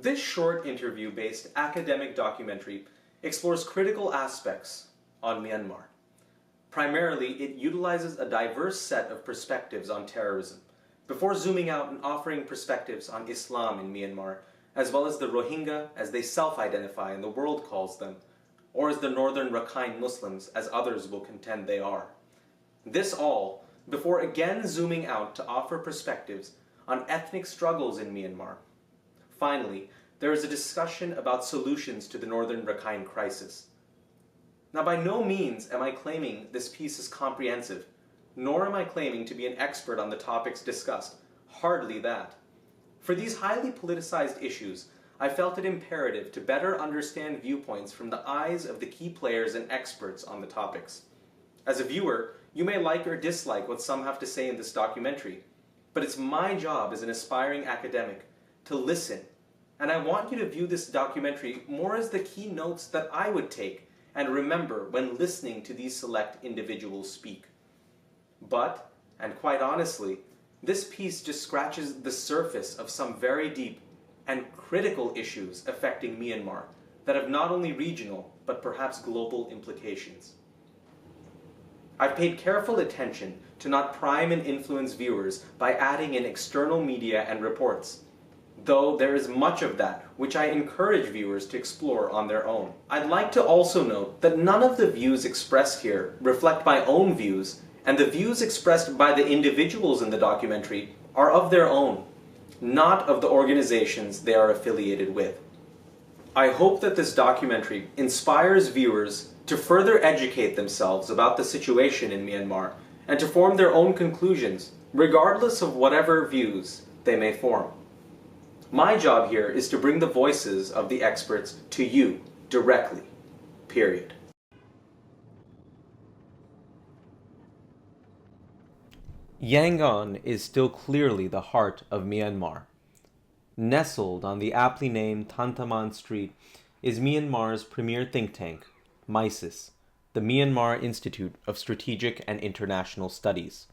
This short interview-based academic documentary explores critical aspects on Myanmar. Primarily, it utilizes a diverse set of perspectives on terrorism, before zooming out and offering perspectives on Islam in Myanmar, as well as the Rohingya as they self-identify and the world calls them, or as the northern Rakhine Muslims as others will contend they are. This all before again zooming out to offer perspectives on ethnic struggles in Myanmar. Finally, there is a discussion about solutions to the northern Rakhine crisis. Now, by no means am I claiming this piece is comprehensive, nor am I claiming to be an expert on the topics discussed. Hardly that. For these highly politicized issues, I felt it imperative to better understand viewpoints from the eyes of the key players and experts on the topics. As a viewer, you may like or dislike what some have to say in this documentary, but it's my job as an aspiring academic to listen, and I want you to view this documentary more as the key notes that I would take and remember when listening to these select individuals speak. But, and quite honestly, this piece just scratches the surface of some very deep and critical issues affecting Myanmar that have not only regional, but perhaps global implications. I've paid careful attention to not prime and influence viewers by adding in external media and reports, though there is much of that which I encourage viewers to explore on their own. I'd like to also note that none of the views expressed here reflect my own views, and the views expressed by the individuals in the documentary are of their own, not of the organizations they are affiliated with. I hope that this documentary inspires viewers to further educate themselves about the situation in Myanmar and to form their own conclusions, regardless of whatever views they may form. My job here is to bring the voices of the experts to you directly, period. Yangon is still clearly the heart of Myanmar. Nestled on the aptly named Tantaman Street is Myanmar's premier think tank, MISIS, the Myanmar Institute of Strategic and International Studies.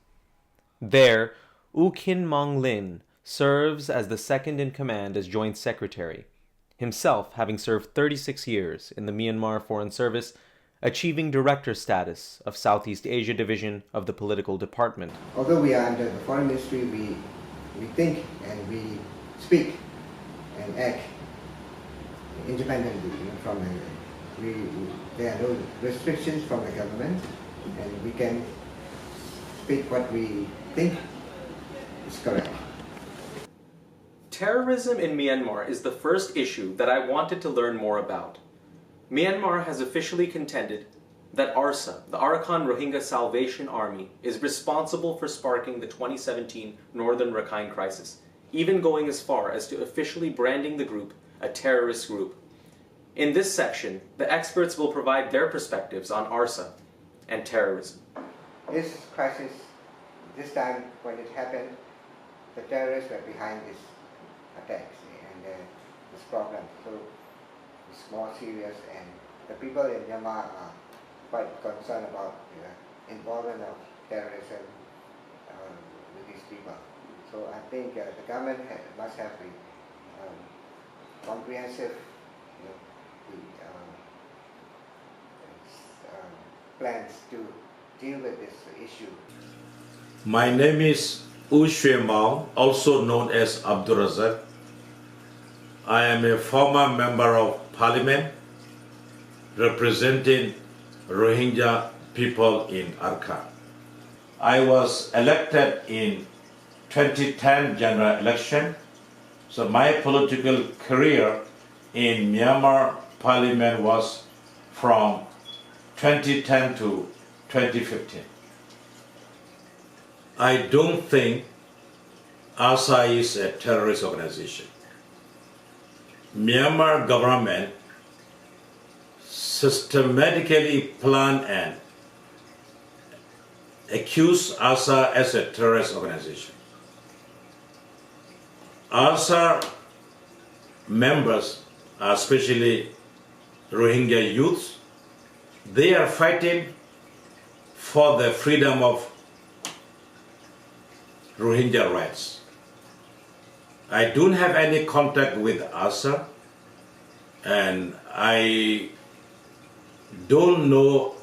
There, Khin Lynn serves as the second-in-command as Joint Secretary, himself having served 36 years in the Myanmar Foreign Service, achieving director status of Southeast Asia Division of the Political Department. Although we are under the Foreign Ministry, we think and we speak and act independently from there are no restrictions from the government, and we can speak what we think is correct. Terrorism in Myanmar is the first issue that I wanted to learn more about. Myanmar has officially contended that ARSA, the Arakan Rohingya Salvation Army, is responsible for sparking the 2017 Northern Rakhine crisis, even going as far as to officially branding the group a terrorist group. In this section, the experts will provide their perspectives on ARSA and terrorism. This crisis, this time when it happened, the terrorists were behind this attacks and this problem. So it's more serious, and the people in Myanmar are quite concerned about the involvement of terrorism with these people. So I think the government must have a comprehensive plans to deal with this issue. My name is Shwe Maung, also known as Abdul Razak. I am a former member of parliament representing Rohingya people in Arakan. I was elected in 2010 general election, So my political career in Myanmar Parliament was from 2010 to 2015. I don't think ASA is a terrorist organization. Myanmar government systematically planned and accused ASA as a terrorist organization. ASA members, especially Rohingya youths, they are fighting for the freedom of Rohingya rights. I don't have any contact with ASA, and I don't know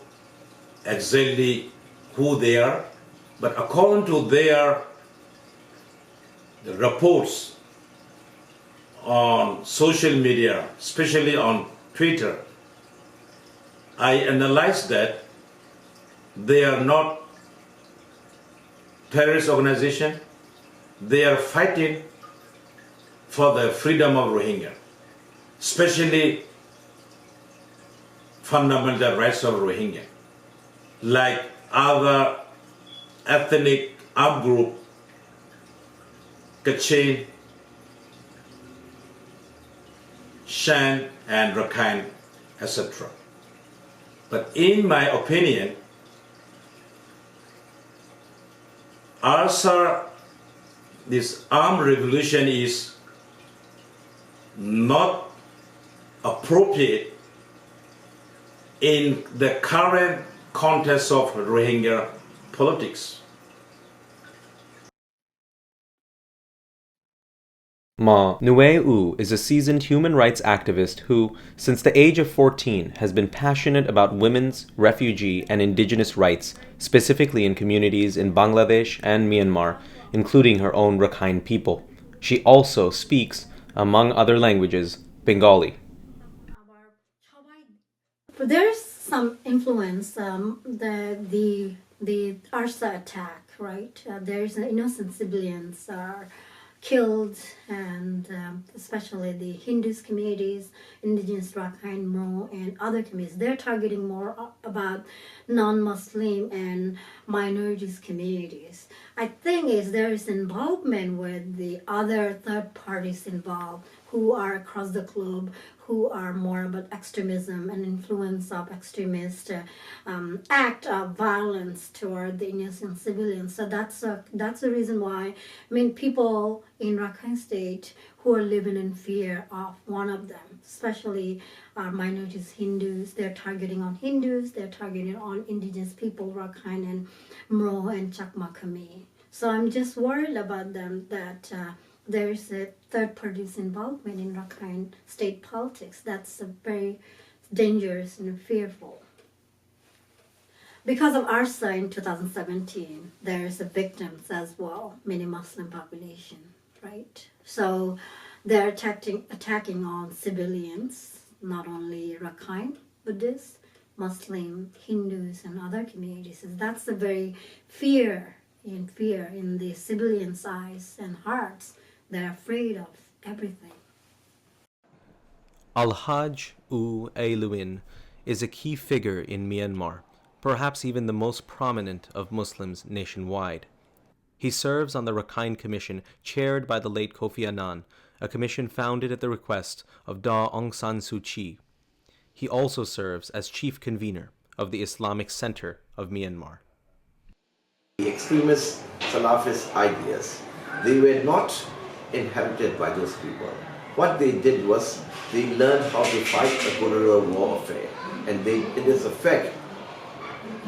exactly who they are, but according to their reports on social media, especially on Twitter, I analyzed that they are not terrorist organization. They are fighting for the freedom of Rohingya, especially fundamental rights of Rohingya, like other ethnic outgroup, Khin, Shan and Rakhine, etc. But in my opinion, also this armed revolution is not appropriate in the current context of Rohingya politics. Ma Nue is a seasoned human rights activist who, since the age of 14, has been passionate about women's, refugee, and indigenous rights, specifically in communities in Bangladesh and Myanmar, including her own Rakhine people. She also speaks, among other languages, Bengali. There's some influence, the ARSA attack, right? There's innocent civilians are killed, and especially the Hindus communities, indigenous Rakhine, Mo, and other communities. They're targeting more about non-Muslim and minorities communities. I think there is involvement with the other third parties involved who are across the globe, who are more about extremism and influence of extremist act of violence toward the innocent civilians. So that's the reason why, people in Rakhine State who are living in fear of one of them, especially minorities, Hindus. They're targeting on Hindus, they're targeting on indigenous people, Rakhine and Mro and Chakma Khmer. So I'm just worried about them that there's a third party's involvement in Rakhine state politics. That's very dangerous and fearful. Because of ARSA in 2017, there's victims as well, many Muslim population, right? So they're attacking on civilians, not only Rakhine Buddhists, Muslim, Hindus, and other communities. That's the very fear in the civilians' eyes and hearts. They're afraid of everything. Alhaj U Ailuin is a key figure in Myanmar, perhaps even the most prominent of Muslims nationwide. He serves on the Rakhine Commission chaired by the late Kofi Annan, a commission founded at the request of Daw Aung San Suu Kyi. He also serves as chief convener of the Islamic Center of Myanmar. The extremist Salafist ideas, they were not inherited by those people. What they did was they learned how to fight a guerrilla warfare, and it is a fact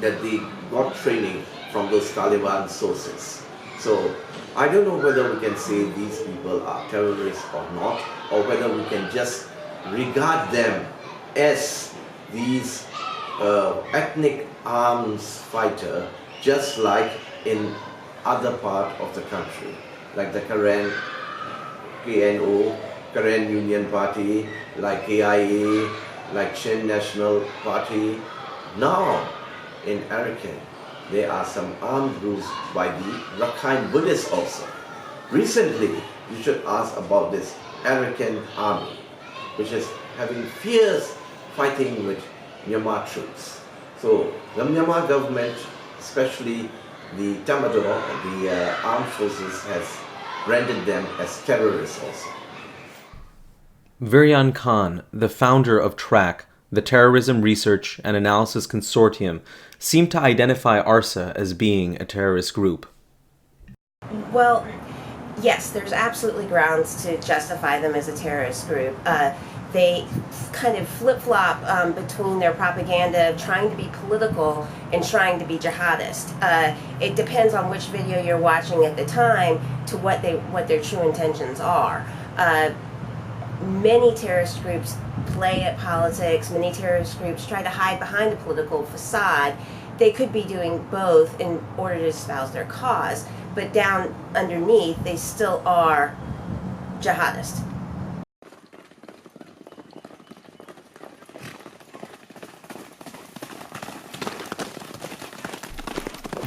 that they got training from those Taliban sources. So I don't know whether we can say these people are terrorists or not, or whether we can just regard them as these ethnic arms fighter, just like in other part of the country, like the Karen KNO, Karen Union Party, like KIA, like Chin National Party. Now in Arakan, there are some armed groups by the Rakhine Buddhists also. Recently, you should ask about this Rakhine army, which is having fierce fighting with Myanmar troops. So the Myanmar government, especially the Tamador, the armed forces, has branded them as terrorists also. Viryan Khan, the founder of TRAC, the Terrorism Research and Analysis Consortium, seemed to identify ARSA as being a terrorist group. Well, yes, there's absolutely grounds to justify them as a terrorist group. They kind of flip-flop between their propaganda of trying to be political and trying to be jihadist. It depends on which video you're watching at the time to what their true intentions are. Many terrorist groups play at politics. Many terrorist groups try to hide behind a political facade. They could be doing both in order to espouse their cause, but down underneath, they still are jihadist.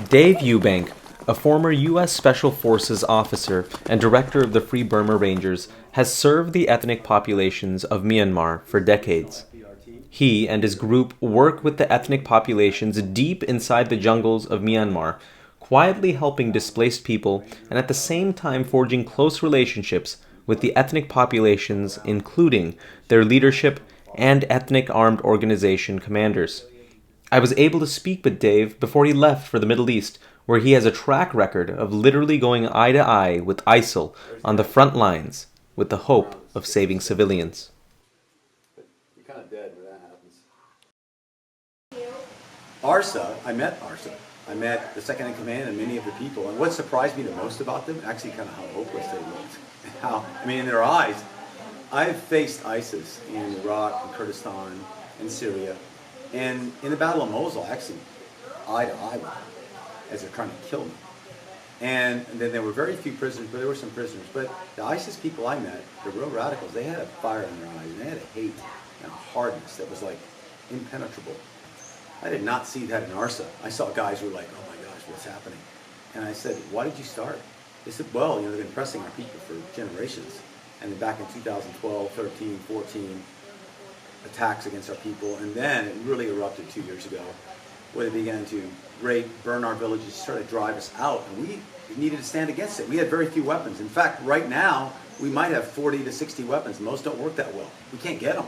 Dave Eubank, a former U.S. Special Forces officer and director of the Free Burma Rangers, has served the ethnic populations of Myanmar for decades. He and his group work with the ethnic populations deep inside the jungles of Myanmar, quietly helping displaced people and at the same time forging close relationships with the ethnic populations, including their leadership and ethnic armed organization commanders. I was able to speak with Dave before he left for the Middle East, where he has a track record of literally going eye to eye with ISIL on the front lines with the hope of saving civilians. You're kind of dead when that happens. ARSA, I met ARSA. I met the second in command and many of the people. And what surprised me the most about them, actually kind of how hopeless they looked. In their eyes, I've faced ISIS in Iraq, in Kurdistan, in Syria. And in the Battle of Mosul, actually, eye to eye with them as they're trying to kill me. And then there were very few prisoners, but there were some prisoners. But the ISIS people I met, the real radicals, they had a fire in their eyes, and they had a hate and a hardness that was like impenetrable. I did not see that in ARSA. I saw guys who were like, oh my gosh, what's happening? And I said, why did you start? They said, well, they've been pressing our people for generations. And then back in 2012, 13, 14, attacks against our people, and then it really erupted 2 years ago, where they began to rape, burn our villages, try to drive us out, and we needed to stand against it. We had very few weapons. In fact, right now, we might have 40 to 60 weapons. Most don't work that well. We can't get them.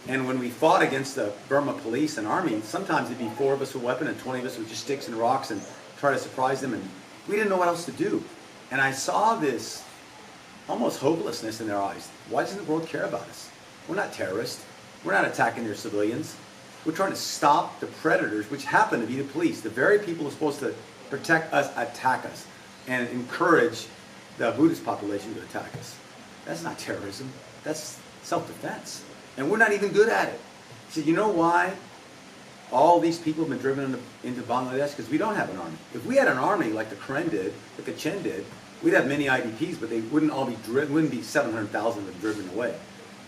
And when we fought against the Burma police and army, sometimes it'd be 4 of us with a weapon and 20 of us with just sticks and rocks and try to surprise them, and we didn't know what else to do. And I saw this almost hopelessness in their eyes. Why doesn't the world care about us? We're not terrorists. We're not attacking their civilians. We're trying to stop the predators, which happen to be the police. The very people who are supposed to protect us attack us and encourage the Buddhist population to attack us. That's not terrorism. That's self-defense. And we're not even good at it. So you know why all these people have been driven into Bangladesh? Because we don't have an army. If we had an army like the Khin did, like the Khin did, we'd have many IDPs, but they wouldn't all be driven, wouldn't be 700,000 of them driven away.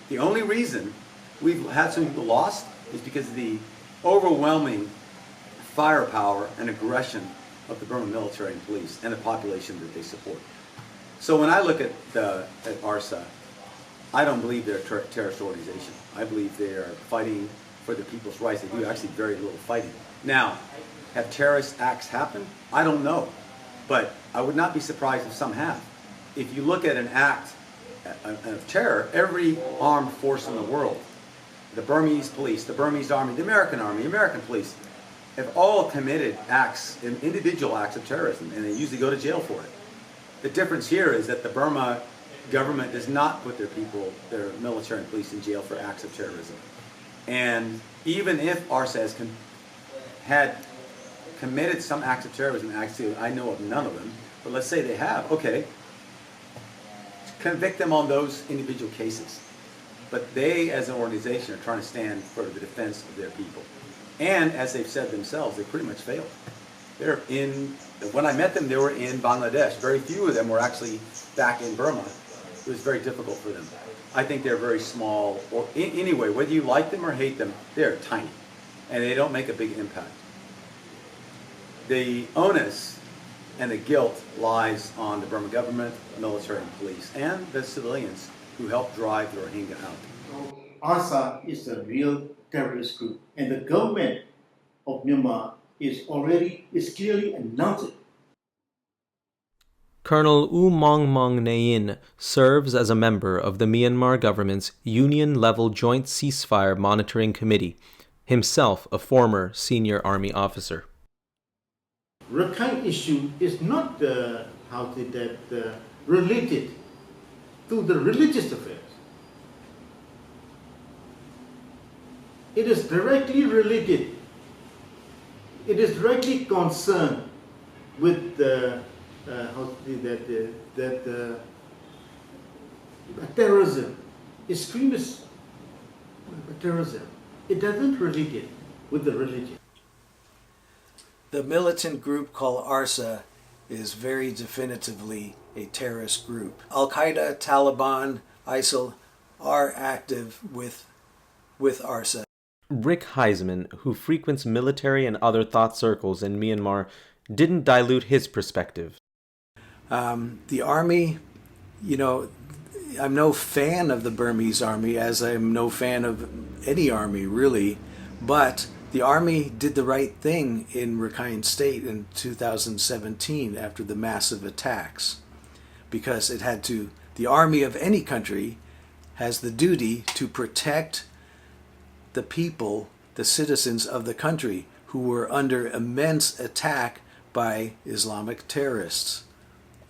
The only reason we've had some people lost is because of the overwhelming firepower and aggression of the Burma military and police and the population that they support. So when I look at ARSA, I don't believe they're a terrorist organization. I believe they are fighting for the people's rights. They do actually very little fighting. Now, have terrorist acts happened? I don't know. But I would not be surprised if some have. If you look at an act of terror, every armed force in the world, the Burmese police, the Burmese army, the American police, have all committed acts, individual acts of terrorism, and they usually go to jail for it. The difference here is that the Burma government does not put their people, their military and police in jail for acts of terrorism. And even if ARSA had committed some acts of terrorism, actually I know of none of them, but let's say they have, okay, convict them on those individual cases. But they, as an organization, are trying to stand for the defense of their people. And as they've said themselves, they pretty much failed. They're in, when I met them, they were in Bangladesh. Very few of them were actually back in Burma. It was very difficult for them. I think they're very small, or anyway, whether you like them or hate them, they're tiny. And they don't make a big impact. The onus And the guilt lies on the Burma government, military and police, and the civilians who helped drive the Rohingya out. ARSA is a real terrorist group, and the government of Myanmar is clearly announced it. Colonel U Maung Maung Nayin serves as a member of the Myanmar government's Union-level Joint Ceasefire Monitoring Committee, himself a former senior army officer. Rakhine issue is not related to the religious affairs. It is directly related. It is directly concerned with terrorism, extremist terrorism. It doesn't relate it with the religion. The militant group called ARSA is very definitively a terrorist group. Al-Qaeda, Taliban, ISIL are active with ARSA. Rick Heisman, who frequents military and other thought circles in Myanmar, didn't dilute his perspective. The army, I'm no fan of the Burmese army, as I'm no fan of any army really, but the army did the right thing in Rakhine State in 2017 after the massive attacks, because the army of any country has the duty to protect the people, the citizens of the country who were under immense attack by Islamic terrorists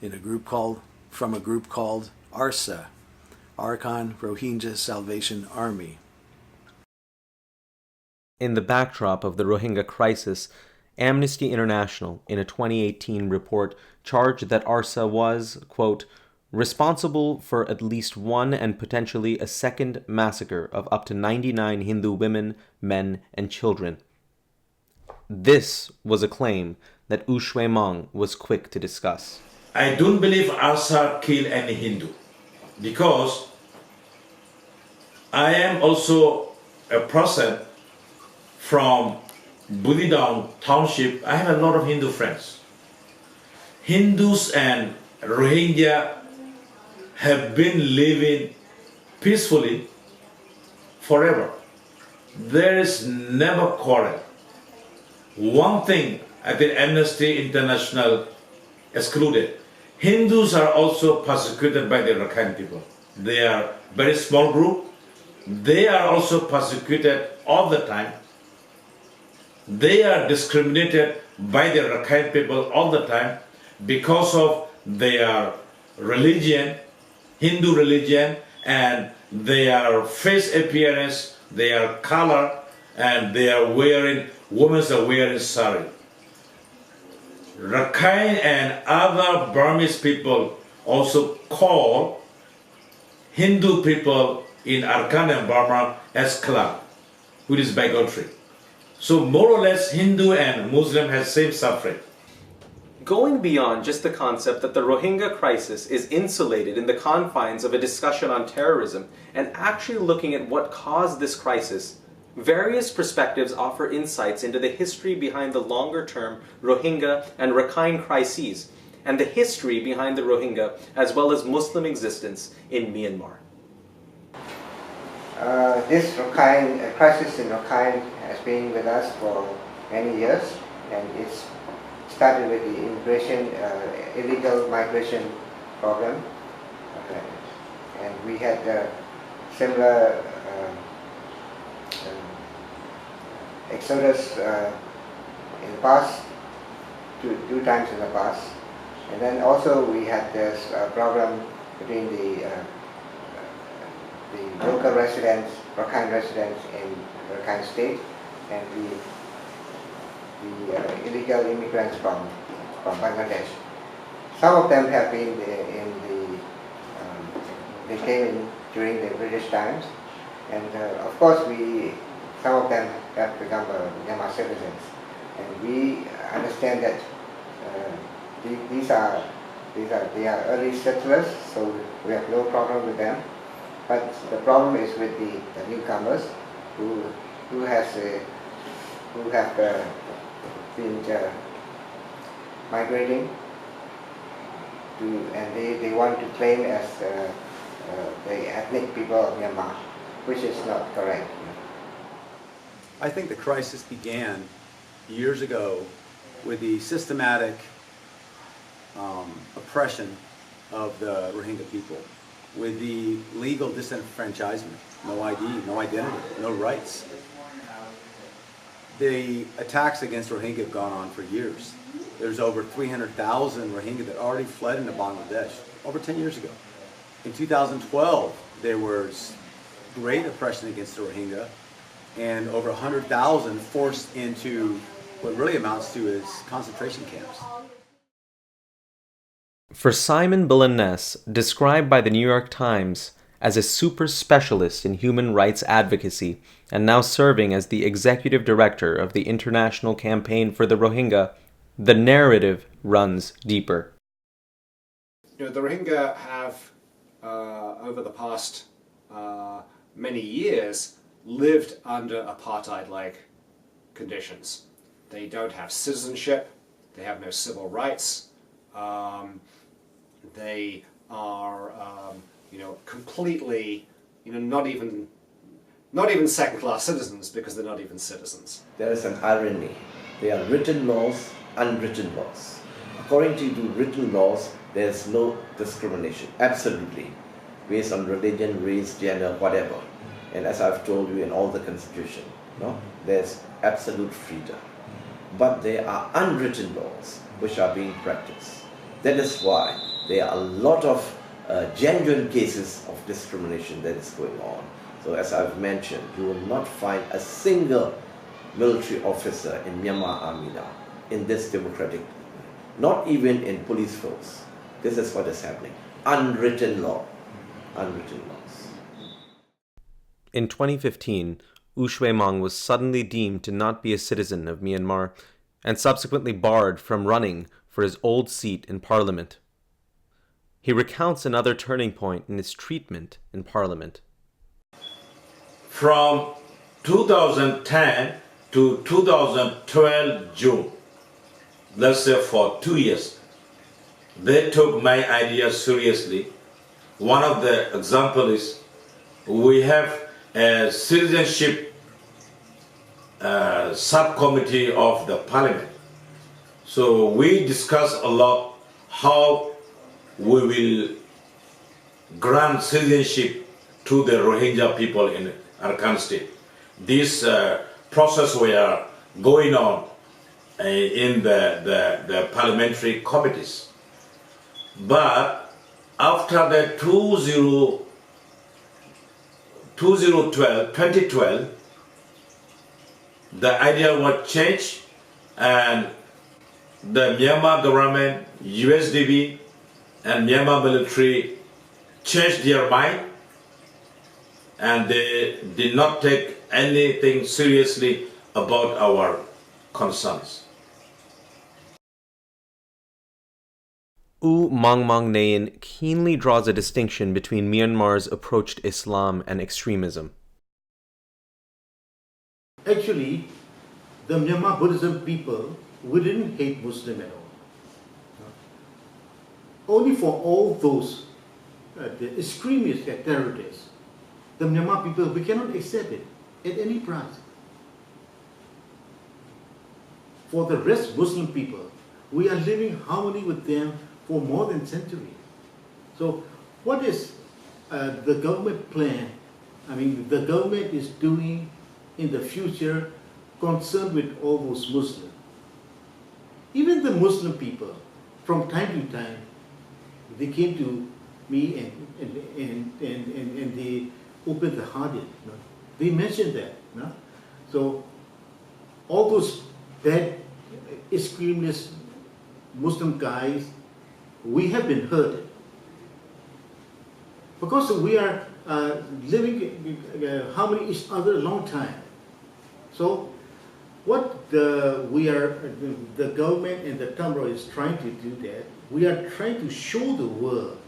from a group called ARSA, Arakan Rohingya Salvation Army. In the backdrop of the Rohingya crisis, Amnesty International, in a 2018 report, charged that ARSA was, quote, responsible for at least one and potentially a second massacre of up to 99 Hindu women, men, and children. This was a claim that Shwe Maung was quick to discuss. I don't believe ARSA killed any Hindu, because I am also a person from Buthidaung Township. I have a lot of Hindu friends. Hindus and Rohingya have been living peacefully forever. There is never quarrel. One thing I think Amnesty International excluded: Hindus are also persecuted by the Rakhine people. They are a very small group. They are also persecuted all the time. They are discriminated by the Rakhine people all the time because of their religion, Hindu religion, and their face appearance, their color, and women are wearing sari. Rakhine and other Burmese people also call Hindu people in Arakan and Burma as Klan, which is bigotry. So more or less Hindu and Muslim has same suffering. Going beyond just the concept that the Rohingya crisis is insulated in the confines of a discussion on terrorism, and actually looking at what caused this crisis, various perspectives offer insights into the history behind the longer-term Rohingya and Rakhine crises, and the history behind the Rohingya as well as Muslim existence in Myanmar. This crisis in Rakhine has been with us for many years, and it's started with the illegal migration problem, and we had similar exodus in the past, two times in the past, and then also we had this problem between the local residents, Rakhine residents in Rakhine State, and the illegal immigrants from Bangladesh. Some of them have been they came in during the British times, and of course some of them have become Myanmar citizens, and we understand that they are early settlers, so we have no problem with them. But the problem is with the newcomers who have been migrating and they want to claim as the ethnic people of Myanmar, which is not correct. I think the crisis began years ago with the systematic oppression of the Rohingya people, with the legal disenfranchisement, no ID, no identity, no rights. The attacks against Rohingya have gone on for years. There's over 300,000 Rohingya that already fled into Bangladesh over 10 years ago. In 2012, there was great oppression against the Rohingya, and over 100,000 forced into what really amounts to is concentration camps. For Simon Billenness, described by the New York Times as a super specialist in human rights advocacy and now serving as the executive director of the International Campaign for the Rohingya, the narrative runs deeper. The Rohingya have, over the past many years, lived under apartheid-like conditions. They don't have citizenship, they have no civil rights, they are, completely, not even second-class citizens because they're not even citizens. There is an irony. There are written laws, unwritten laws. According to the written laws, there is no discrimination, absolutely, based on religion, race, gender, whatever. And as I've told you in all the constitution, there's absolute freedom. But there are unwritten laws which are being practiced. That is why there are a lot of genuine cases of discrimination that is going on. So as I've mentioned, you will not find a single military officer in Myanmar Army now, in this democratic, not even in police force. This is what is happening. Unwritten law. Unwritten laws. In 2015, Shwe Maung was suddenly deemed to not be a citizen of Myanmar and subsequently barred from running for his old seat in Parliament. He recounts another turning point in his treatment in Parliament. From 2010 to 2012 June, let's say for 2 years, they took my ideas seriously. One of the examples is we have a citizenship subcommittee of the parliament. So we discuss a lot how we will grant citizenship to the Rohingya people in Rakhine state. This process were going on in the parliamentary committees. But after the 2012, the idea was changed, and the Myanmar government, USDB, and Myanmar military changed their mind, and they did not take anything seriously about our concerns. U Maung Maung Nayin keenly draws a distinction between Myanmar's approach to Islam and extremism. Actually, the Myanmar Buddhism people, we didn't hate Muslim at all. Only for all those the extremists and terrorists, the Myanmar people, we cannot accept it at any price. For the rest Muslim people, we are living in harmony with them for more than a century. So what is the government plan, the government is doing in the future concerned with all those Muslims? Even the Muslim people, from time to time, they came to me and they opened the hearted. They mentioned that. So all those bad extremist Muslim guys, we have been hurt because we are living harmony each other a long time. So what the government and the Tamil is trying to do that, we are trying to show the world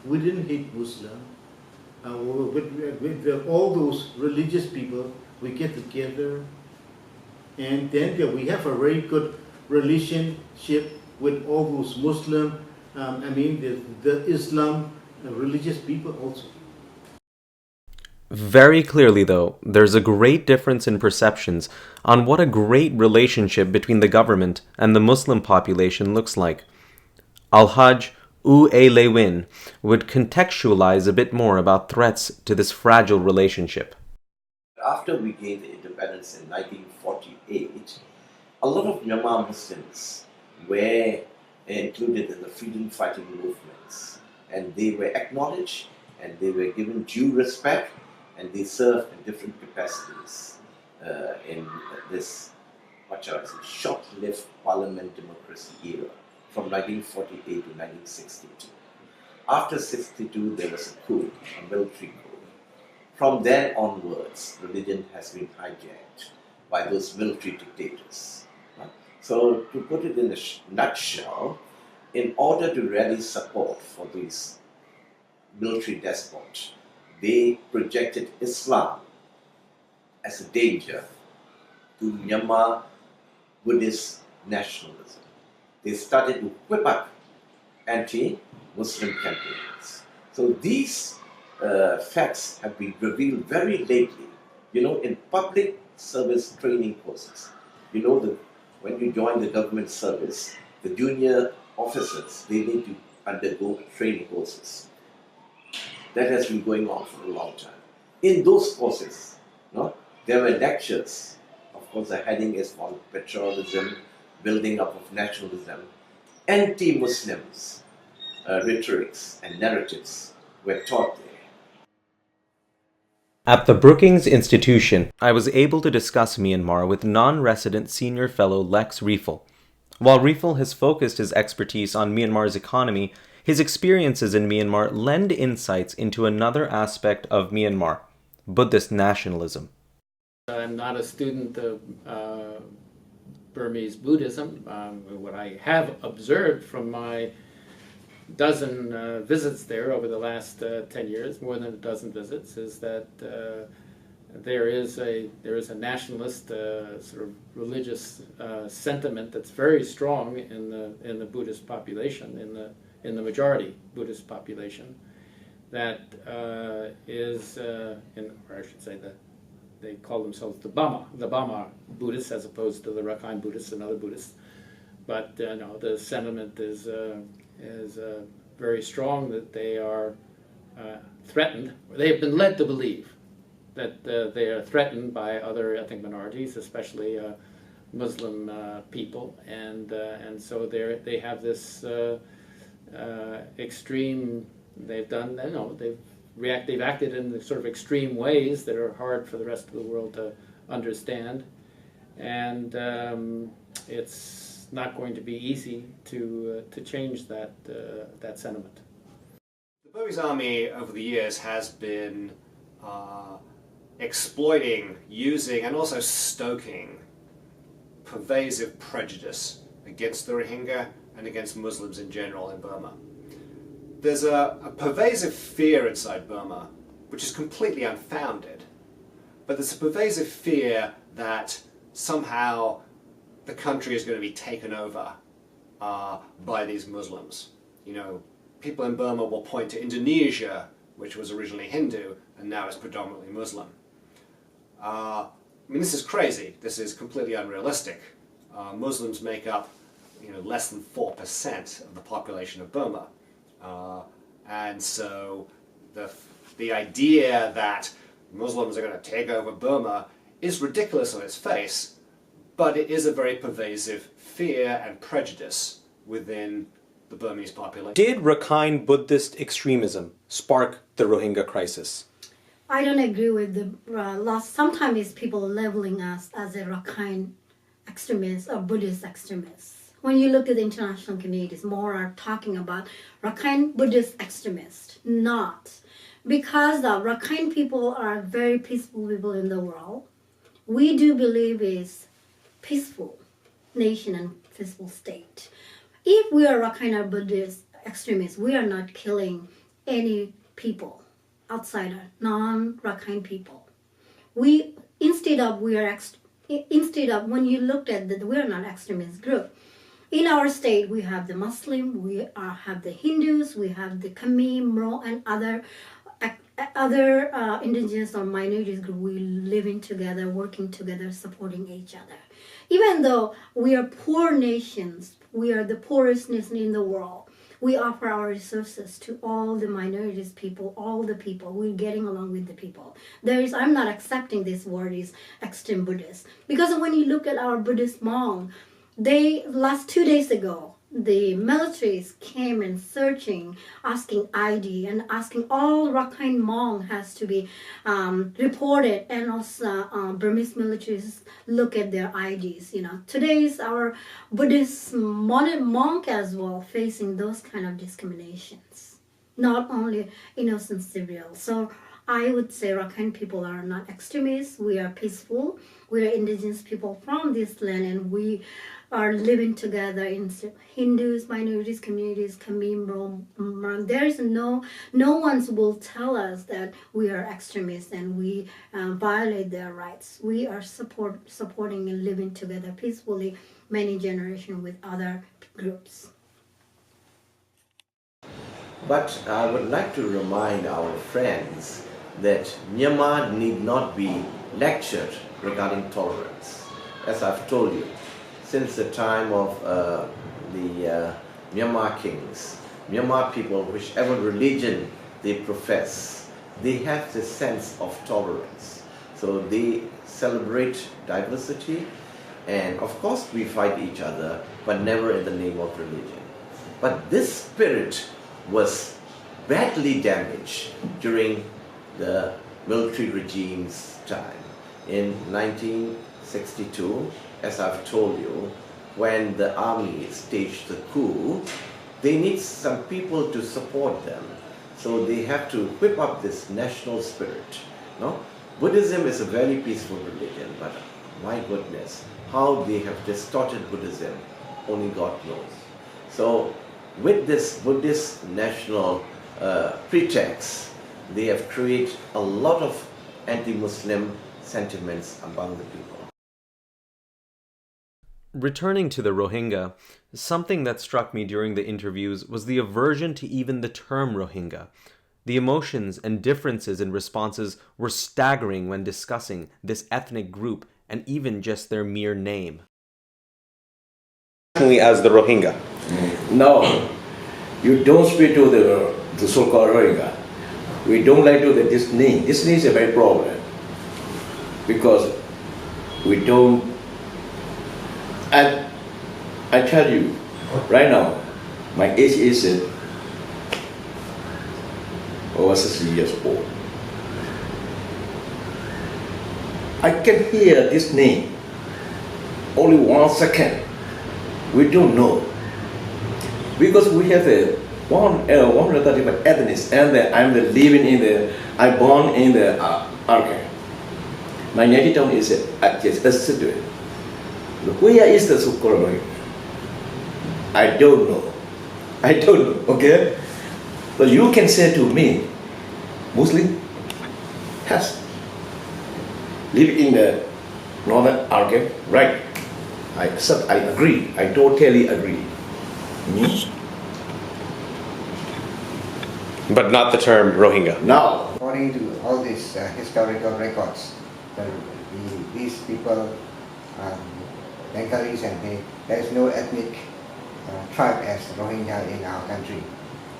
we didn't hate Muslim. With all those religious people, we get together, and then we have a very good relationship with all those Muslim the Islam religious people also. Very clearly, though, there's a great difference in perceptions on what a great relationship between the government and the Muslim population looks like. Al-Hajj Lewin would contextualize a bit more about threats to this fragile relationship. After we gained independence in 1948, a lot of Myanmar Muslims were included in the freedom fighting movements, and they were acknowledged and they were given due respect, and they served in different capacities in this short-lived parliament democracy era from 1948 to 1962. After 62, there was a coup, a military coup. From then onwards, religion has been hijacked by those military dictators. So, to put it in a nutshell, in order to rally support for these military despots, they projected Islam as a danger to Myanmar Buddhist nationalism. They started to whip up anti-Muslim campaigns. So these facts have been revealed very lately, in public service training courses. When you join the government service, the junior officers, they need to undergo training courses. That has been going on for a long time. In those courses, there were lectures. Of course, the heading is on patriotism, building up of nationalism. Anti-Muslims, rhetorics and narratives were taught there. At the Brookings Institution, I was able to discuss Myanmar with non-resident senior fellow Lex Riefel. While Riefel has focused his expertise on Myanmar's economy, his experiences in Myanmar lend insights into another aspect of Myanmar, Buddhist nationalism. I'm not a student of Burmese Buddhism. What I have observed from my dozen visits there over the last 10 years, more than a dozen visits, is that there is a nationalist sort of religious sentiment that's very strong in the Buddhist population, in the majority Buddhist population, that is, or I should say they call themselves the Bama Buddhists, as opposed to the Rakhine Buddhists and other Buddhists. But the sentiment is very strong that they are threatened. They have been led to believe that they are threatened by other ethnic minorities, especially Muslim people, and so they have this extreme. They've acted in the sort of extreme ways that are hard for the rest of the world to understand, and it's not going to be easy to change that sentiment. The Burmese army over the years has been exploiting, using, and also stoking pervasive prejudice against the Rohingya and against Muslims in general in Burma. There's a pervasive fear inside Burma, which is completely unfounded, but there's a pervasive fear that somehow the country is going to be taken over by these Muslims. People in Burma will point to Indonesia, which was originally Hindu and now is predominantly Muslim. This is crazy. This is completely unrealistic. Muslims make up, less than 4% of the population of Burma. And so the idea that Muslims are going to take over Burma is ridiculous on its face, but it is a very pervasive fear and prejudice within the Burmese population. Did Rakhine Buddhist extremism spark the Rohingya crisis? I don't agree with the sometimes people leveling us as a Rakhine extremists or Buddhist extremists. When you look at the international communities, more are talking about Rakhine Buddhist extremists, not. Because the Rakhine people are very peaceful people in the world. We do believe is peaceful nation and peaceful state. If we are Rakhine or Buddhist extremists, we are not killing any people, outsider, non-Rakhine people. Instead of when you looked at that, we are not extremist group. in our state, we have the Muslim, have the Hindus, we have the Khmer, Mro, and other indigenous or minorities group. We living together, working together, supporting each other. Even though we are poor nations, we are the poorest nation in the world. We offer our resources to all the minorities people, all the people. We're getting along with the people. I'm not accepting this word is extreme Buddhist. Because when you look at our Buddhist monk, last 2 days ago, the militaries came and searching, asking ID and asking all Rakhine monk has to be reported, and also Burmese militaries look at their IDs. Today is our Buddhist monk as well facing those kind of discriminations, not only innocent civilians. So I would say Rakhine people are not extremists. We are peaceful. We are indigenous people from this land, and we are living together in Hindus, minorities, communities, Khmer, Mro. There is no one will tell us that we are extremists and we violate their rights. We are supporting and living together peacefully, many generations with other groups. But I would like to remind our friends that Myanmar need not be lectured regarding tolerance. As I've told you, since the time of the Myanmar kings, Myanmar people, whichever religion they profess, they have this sense of tolerance. So they celebrate diversity, and of course we fight each other, but never in the name of religion. But this spirit was badly damaged during the military regime's time. In 1962, as I've told you, when the army staged the coup, they need some people to support them. So they have to whip up this national spirit. No? Buddhism is a very peaceful religion, but my goodness, how they have distorted Buddhism, only God knows. So with this Buddhist national pretext, they have created a lot of anti-Muslim sentiments among the people. Returning to the Rohingya, something that struck me during the interviews was the aversion to even the term Rohingya. The emotions and differences in responses were staggering when discussing this ethnic group and even just their mere name. As the Rohingya. No, you don't speak to the so-called Rohingya. We don't like to this name. This name is a very problem because we don't. And I tell you, right now, my age is over 60 years old. I can hear this name only 1 second. We don't know because we have one different ethnics, and I'm living I born in the Arkhine. My native town is Citizenship. Where is the so-called? I don't know. Okay? But you can say to me, Muslim has live in the northern Arkhine, right? I accept, I agree, I totally agree. But not the term Rohingya. Now, according to all these historical records, these people, Bengalis, and there is no ethnic tribe as Rohingya in our country,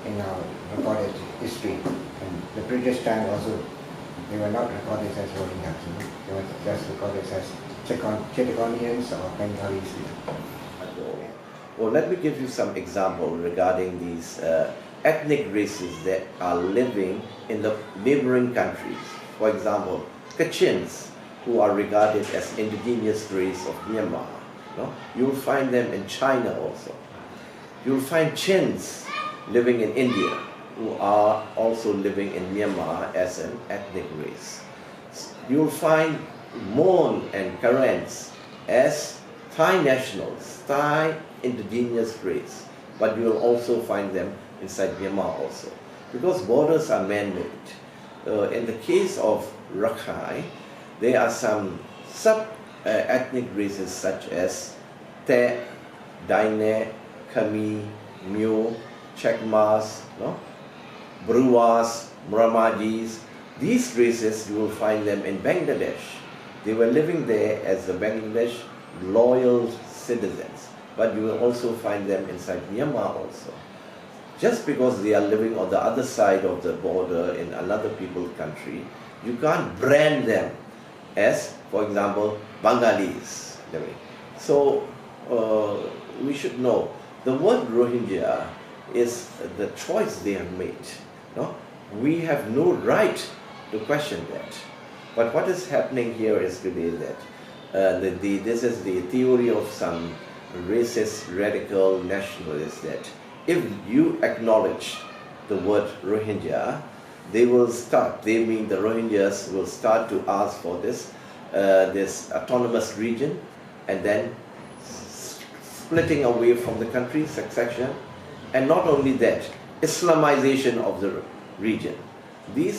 in our recorded history. And the previous time also, they were not recorded as Rohingyas. They were just recorded as Chittagonians or Bengalis. Well, let me give you some example regarding these ethnic races that are living in the neighboring countries. For example, Kachins, who are regarded as indigenous race of Myanmar. No? You'll find them in China also. You'll find Chins living in India, who are also living in Myanmar as an ethnic race. You'll find Mon and Karens as Thai nationals, Thai indigenous race, but you will also find them inside Myanmar also, because borders are man-made. In the case of Rakhine, there are some sub-ethnic races such as Te Daine, Khmer, Myo, Chekmas, no? Bruas, Muramajis. These races, you will find them in Bangladesh. They were living there as the Bangladesh loyal citizens, but you will also find them inside Myanmar also. Just because they are living on the other side of the border in another people's country, you can't brand them as, for example, Bengalis. So we should know the word Rohingya is the choice they have made. No? We have no right to question that. But what is happening here is today that this is the theory of some racist, radical nationalists, that if you acknowledge the word Rohingya, they will start, they mean the Rohingyas will start to ask for this, this autonomous region, and then splitting away from the country, succession, and not only that, Islamization of the region. They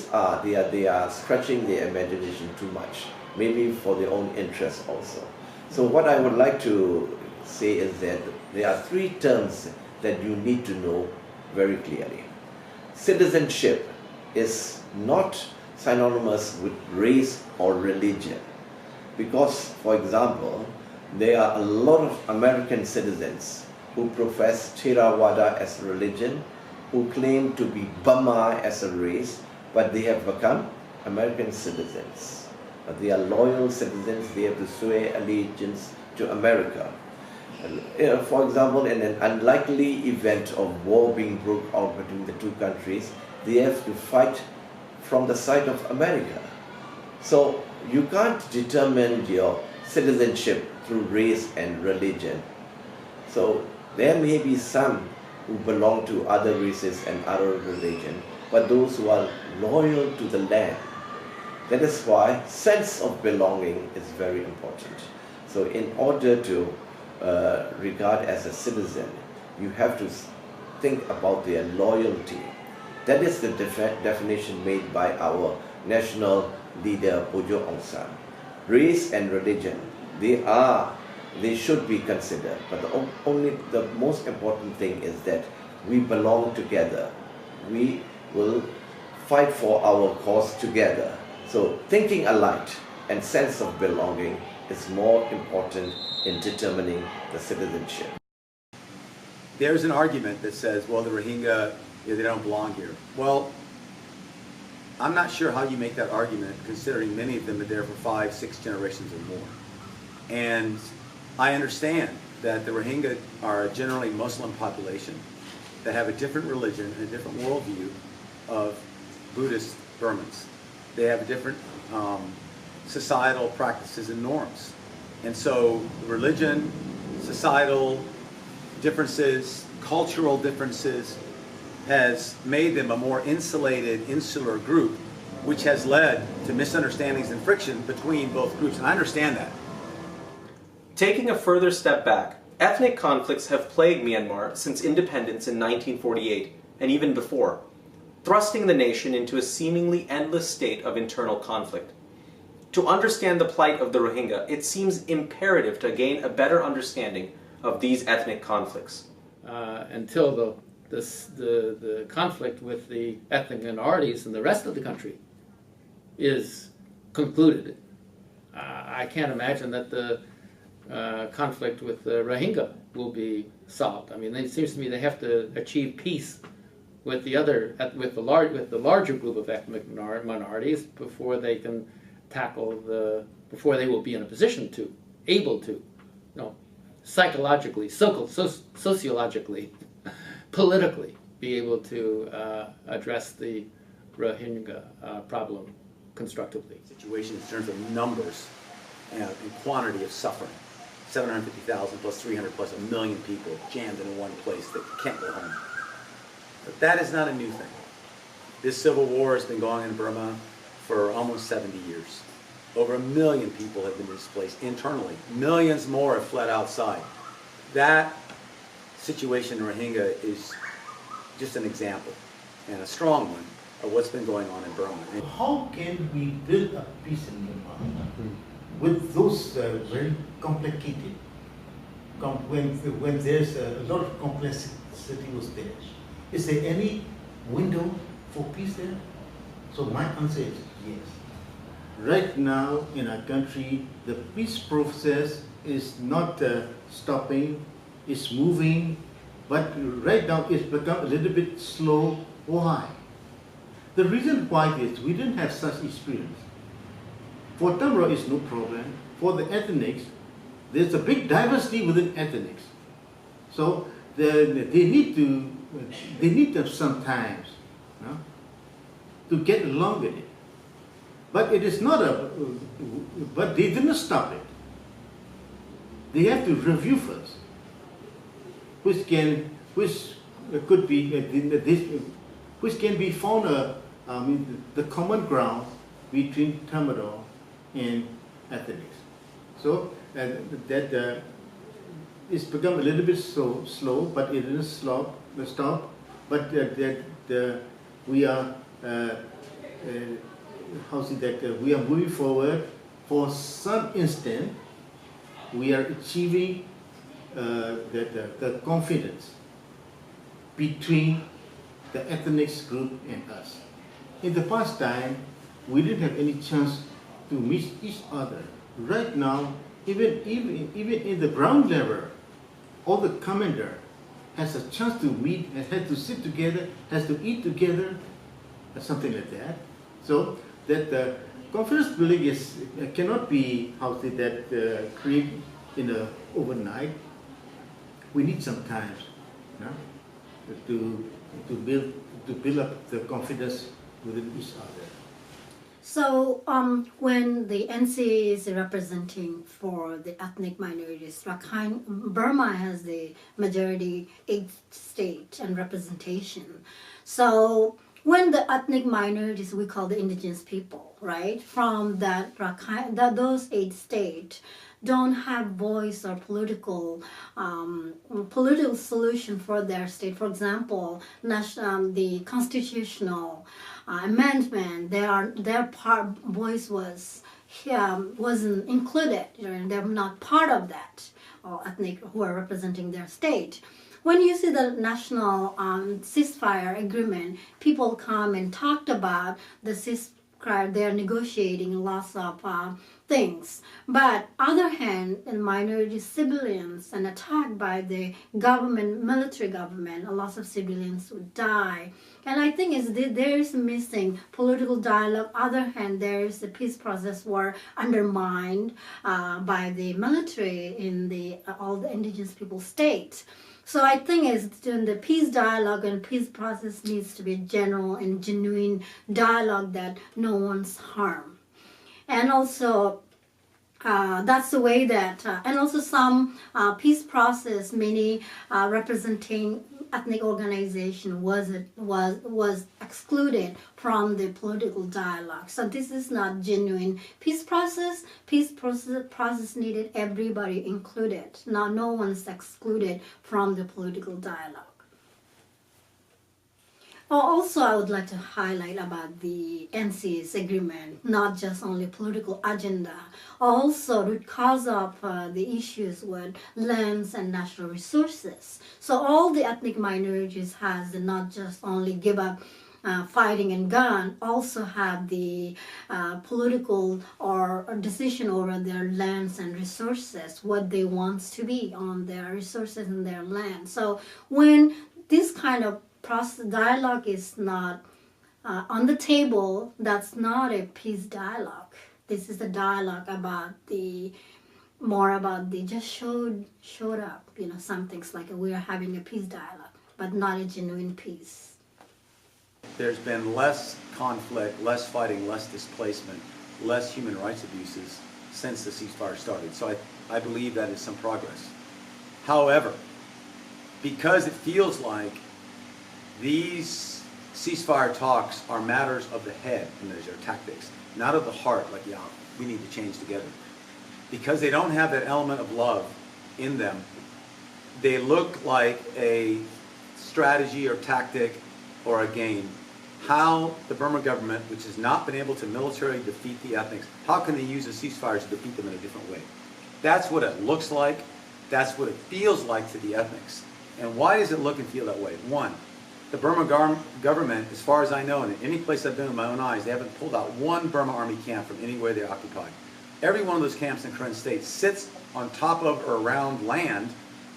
are stretching their imagination too much, maybe for their own interest also. So what I would like to say is that there are three terms that you need to know very clearly. Citizenship is not synonymous with race or religion, because, for example, there are a lot of American citizens who profess Theravada as a religion, who claim to be Burma as a race, but they have become American citizens. They are loyal citizens, they have to swear allegiance to America. For example, in an unlikely event of war being broke out between the two countries, they have to fight from the side of America. So you can't determine your citizenship through race and religion. So there may be some who belong to other races and other religion, but those who are loyal to the land. That is why sense of belonging is very important. So in order to regard as a citizen, you have to think about their loyalty. That is the definition made by our national leader, Bojo Aung San. Race and religion, they should be considered, but the most important thing is that we belong together. We will fight for our cause together. So thinking alike and sense of belonging is more important in determining the citizenship. There's an argument that says, well, the Rohingya, they don't belong here. Well, I'm not sure how you make that argument, considering many of them are there for 5, 6 generations or more. And I understand that the Rohingya are a generally Muslim population that have a different religion and a different worldview of Buddhist Burmans. They have different societal practices and norms. And so religion, societal differences, cultural differences has made them a more insulated, insular group, which has led to misunderstandings and friction between both groups. And I understand that. Taking a further step back, ethnic conflicts have plagued Myanmar since independence in 1948, and even before, thrusting the nation into a seemingly endless state of internal conflict. To understand the plight of the Rohingya, it seems imperative to gain a better understanding of these ethnic conflicts. Until the conflict with the ethnic minorities in the rest of the country is concluded, I can't imagine that the conflict with the Rohingya will be solved. I mean, it seems to me they have to achieve peace with the larger group of ethnic minorities before they can before they will be in a position to, able to, psychologically, sociologically, politically, be able to address the Rohingya problem constructively. Situation in terms of numbers and quantity of suffering. 750,000 plus 300 plus 1 million people jammed in one place that can't go home. But that is not a new thing. This civil war has been going on in Burma for almost 70 years. Over 1 million people have been displaced internally. Millions more have fled outside. That situation in Rohingya is just an example, and a strong one, of what's been going on in Burma. How can we build a peace in Myanmar with those very complicated when there's a lot of complexity was there, is there any window for peace there? So my answer is yes. Right now in our country, the peace process is not stopping, it's moving, but right now it's become a little bit slow. Why? The reason why is we didn't have such experience. For Tamil, it's no problem. For the ethnics, there's a big diversity within ethnics. So they need them sometimes, you know, to get along with it. But it is not but they didn't stop it. They have to review first, which can be found the common ground between Tamil and ethnics. So it's become a little bit slow, but it didn't stop. But we are we are moving forward. For some instant, we are achieving the confidence between the ethnic group and us. In the past time, we didn't have any chance to meet each other. Right now, even in the ground level, all the commander has a chance to meet and has to sit together, has to eat together, or something like that. So that the confidence building cannot be created in overnight. We need some time, you know, to build up the confidence within each other. So when the NCA is representing for the ethnic minorities, Rakhine, Burma has the majority 8th state and representation. So when the ethnic minorities, we call the indigenous people, right, from that Rakhine, those 8 states don't have voice or political solution for their state. For example, the constitutional amendment, their voice wasn't included. They're not part of that, or ethnic who are representing their state. When you see the national ceasefire agreement, people come and talked about the ceasefire. They are negotiating lots of things. But other hand, in minority civilians and attacked by the government, military government, a lot of civilians would die. And I think there is missing political dialogue. Other hand, there is the peace process were undermined by the military in all the indigenous people states. So I think the peace dialogue and peace process needs to be general and genuine dialogue that no one's harmed. And also, that's the way that, and also some peace process, many representing ethnic organization was excluded from the political dialogue. So this is not genuine peace process. Peace process needed everybody included. Now no one's excluded from the political dialogue. Also, I would like to highlight about the NCA's agreement, not just only political agenda, also root cause of the issues with lands and natural resources. So all the ethnic minorities has not just only give up fighting and gun, also have the political or decision over their lands and resources, what they want to be on their resources and their land. So when this kind of dialogue is not on the table, that's not a peace dialogue. This is a dialogue about just showed up, some things like we are having a peace dialogue, but not a genuine peace. There's been less conflict, less fighting, less displacement, less human rights abuses since the ceasefire started. So I believe that is some progress. However, because it feels like these ceasefire talks are matters of the head and these are tactics, not of the heart, like, we need to change together. Because they don't have that element of love in them, they look like a strategy or tactic or a game. How the Burma government, which has not been able to militarily defeat the ethnics, how can they use a ceasefire to defeat them in a different way? That's what it looks like. that's what it feels like to the ethnics. And why does it look and feel that way? One, the Burma government, as far as I know, and in any place I've been with my own eyes, they haven't pulled out one Burma army camp from anywhere they occupied. Every one of those camps in Khin State sits on top of or around land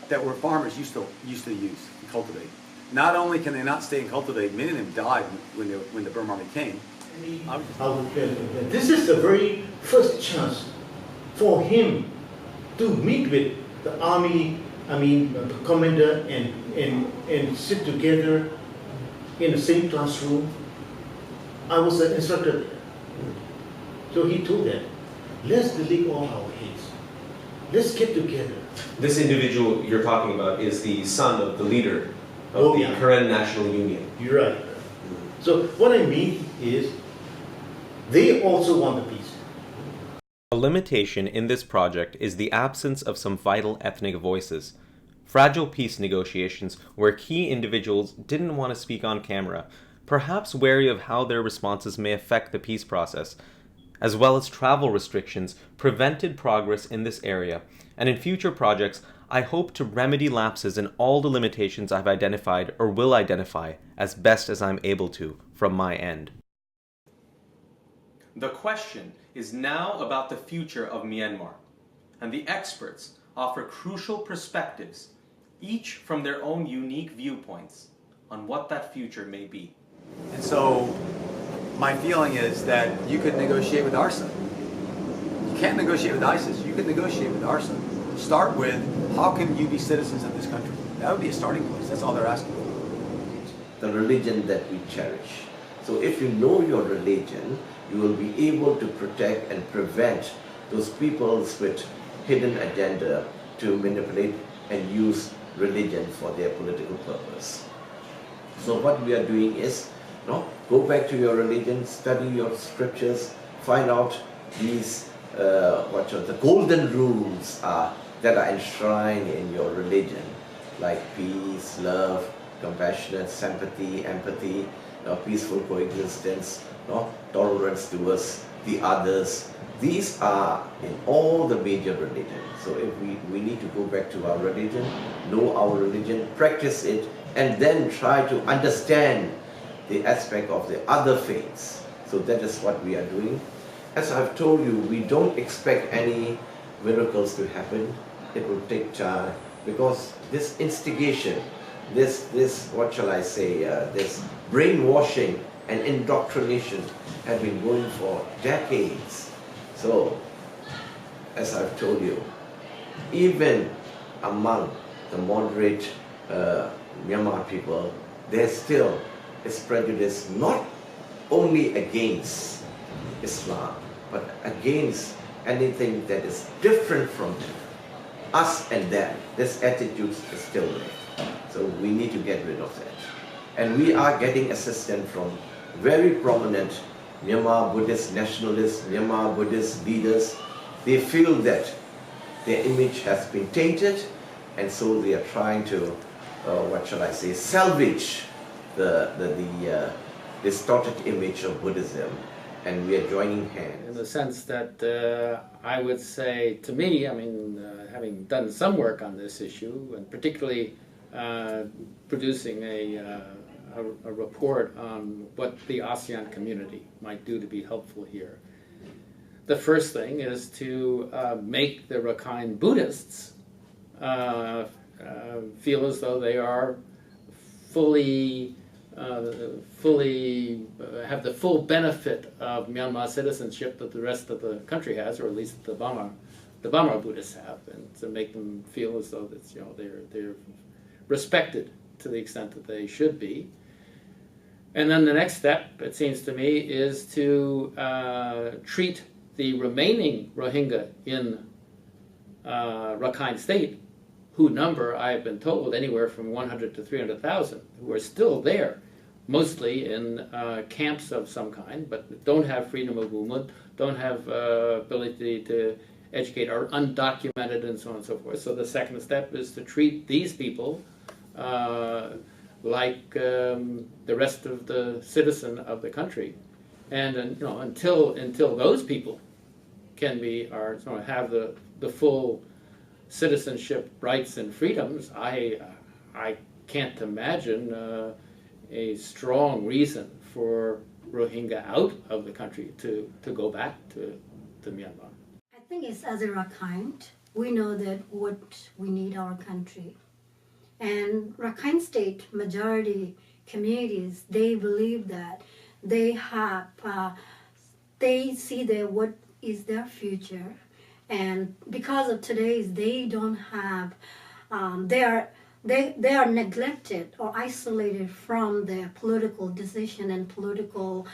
that were farmers used to use and cultivate. Not only can they not stay and cultivate, many of them died when the Burma army came. This is the very first chance for him to meet with the army, the commander, and sit together in the same classroom. I was an instructor, so he told them, let's delete all our hates. Let's get together. This individual you're talking about is the son of the leader of the Karen National Union. You're right. So what I mean is, they also want the peace. A limitation in this project is the absence of some vital ethnic voices. Fragile peace negotiations where key individuals didn't want to speak on camera, perhaps wary of how their responses may affect the peace process, as well as travel restrictions, prevented progress in this area, and in future projects, I hope to remedy lapses in all the limitations I've identified or will identify as best as I'm able to from my end. The question is now about the future of Myanmar, and the experts offer crucial perspectives, each from their own unique viewpoints, on what that future may be. And so my feeling is that you could negotiate with ARSA. You can't negotiate with ISIS, you could negotiate with ARSA. Start with, how can you be citizens of this country? That would be a starting place, that's all they're asking for. The religion that we cherish. So if you know your religion, you will be able to protect and prevent those peoples with hidden agenda to manipulate and use religion for their political purpose. So what we are doing is, go back to your religion, study your scriptures, find out these, the golden rules that are enshrined in your religion, like peace, love, compassion, sympathy, empathy, peaceful coexistence, tolerance towards the others. These are in all the major religions. So if we need to go back to our religion, know our religion, practice it, and then try to understand the aspect of the other faiths. So that is what we are doing. As I've told you, we don't expect any miracles to happen. It will take time, because this instigation, this brainwashing and indoctrination have been going for decades. So, as I've told you, even among the moderate Myanmar people, there still is prejudice not only against Islam, but against anything that is different from them. Us and them, this attitude is still there. So we need to get rid of that. And we are getting assistance from very prominent Myanmar Buddhist nationalists, Myanmar Buddhist leaders. They feel that their image has been tainted, and so they are trying to, salvage the distorted image of Buddhism, and we are joining hands. In the sense that I would say, to me, having done some work on this issue, and particularly producing a report on what the ASEAN community might do to be helpful here. The first thing is to make the Rakhine Buddhists feel as though they are fully have the full benefit of Myanmar citizenship that the rest of the country has, or at least the Burma Buddhists have, and to make them feel as though that's, they're respected to the extent that they should be. And then the next step, it seems to me, is to treat the remaining Rohingya in Rakhine State, who number, I have been told, anywhere from 100 to 300,000, who are still there, mostly in camps of some kind, but don't have freedom of movement, don't have ability to educate, are undocumented, and so on and so forth. So the second step is to treat these people like the rest of the citizen of the country, and until those people can have the full citizenship rights and freedoms, I can't imagine a strong reason for Rohingya out of the country to go back to Myanmar. I think it's as a Rakhine, we know that what we need our country. And Rakhine State majority communities, they believe that they have, they see that what is their future. And because of today's, they don't have, they are neglected or isolated from their political decision and political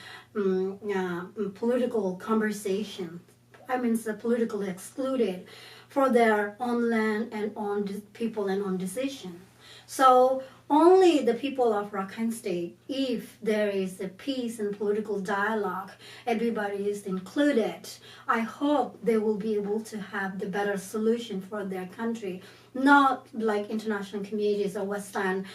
conversation. I mean, it's politically excluded for their own land and own people and own decision. So only the people of Rakhine State, if there is a peace and political dialogue, everybody is included, I hope they will be able to have the better solution for their country. Not like international communities or Western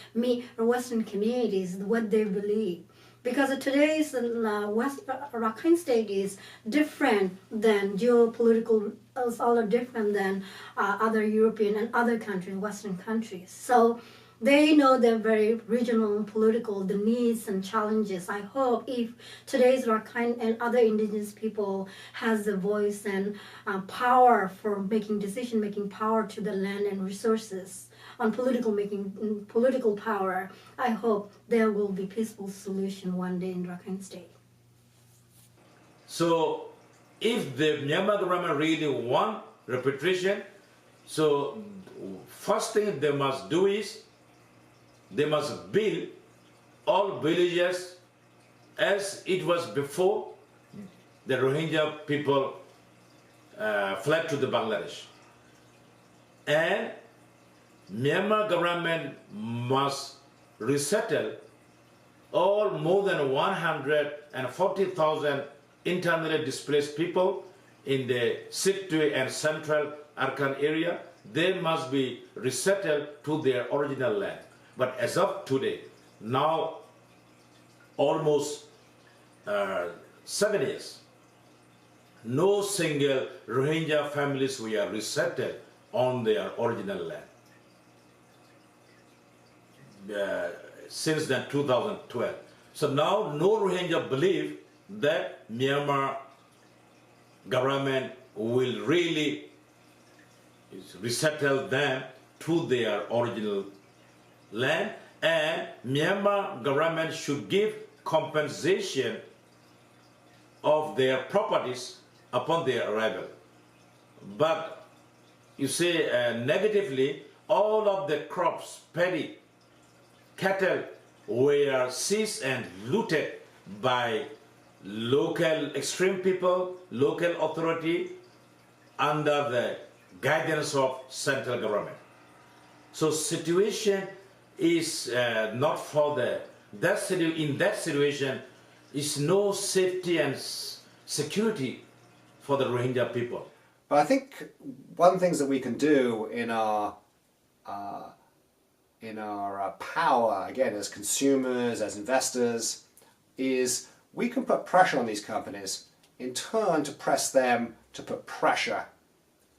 communities, what they believe. Because today's Rakhine State is different than geopolitical, it's all different than other European and other countries, Western countries. So they know they're very regional and political, the needs and challenges. I hope if today's Rakhine and other indigenous people has the voice and power for making decision-making power to the land and resources, on political power, I hope there will be peaceful solution one day in Rakhine State. So if the Myanmar government really want repatriation, so first thing they must do is they must build all villages as it was before the Rohingya people fled to the Bangladesh. And Myanmar government must resettle all more than 140,000 internally displaced people in the Sittwe and Central Arakan area. They must be resettled to their original land. But as of today, now almost 7 years, no single Rohingya families were resettled on their original land. Since then, 2012. So now no Rohingya believe that Myanmar government will really resettle them to their original land, and Myanmar government should give compensation of their properties upon their arrival. But you say negatively, all of the crops, paddy, cattle were seized and looted by local extreme people, local authority under the guidance of central government. So situation is not for in that situation is no safety and security for the Rohingya people. But I think one thing that we can do in our power, again, as consumers, as investors, is we can put pressure on these companies, in turn to press them to put pressure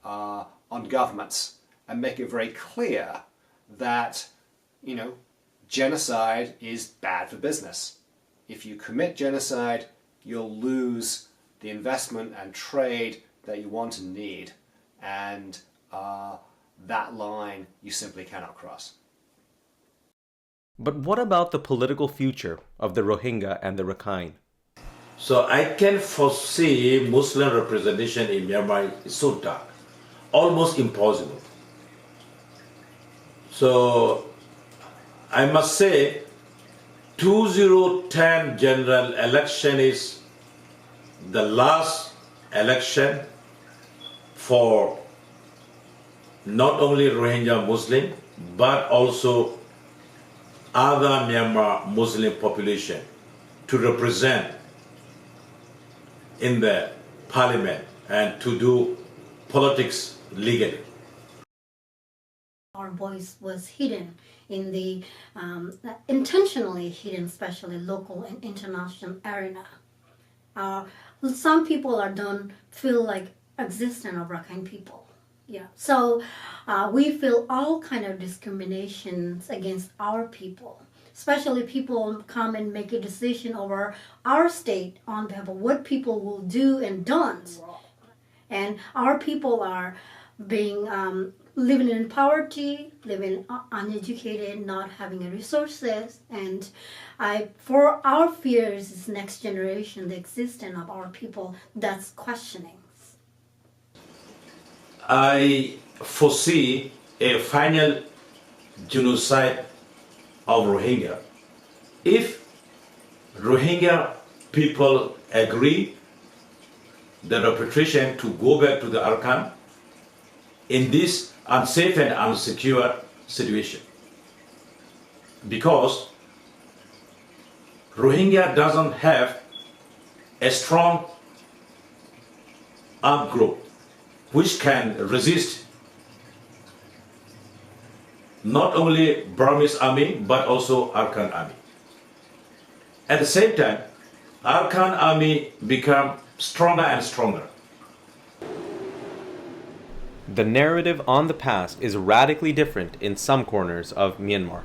on governments and make it very clear that, you know, genocide is bad for business. If you commit genocide, you'll lose the investment and trade that you want and need, and that line you simply cannot cross. But what about the political future of the Rohingya and the Rakhine? So I can foresee Muslim representation in Myanmar is so dark, almost impossible. So I must say 2010 general election is the last election for not only Rohingya Muslim but also other Myanmar Muslim population to represent in the parliament and to do politics legally. Our voice was hidden in the, intentionally hidden, especially local and international arena. Some people don't feel like existence of Rakhine people. Yeah, so we feel all kind of discriminations against our people, especially people come and make a decision over our state on behalf of what people will do and don't. And our people are being living in poverty, living uneducated, not having resources, and for our fears is next generation, the existence of our people that's questioning. I foresee a final genocide of Rohingya. If Rohingya people agree the repatriation to go back to the Rakhine in this unsafe and unsecure situation, because Rohingya doesn't have a strong armed group which can resist not only Burmese army but also Rakhine army. At the same time, Rakhine army become stronger and stronger. The narrative on the past is radically different in some corners of Myanmar.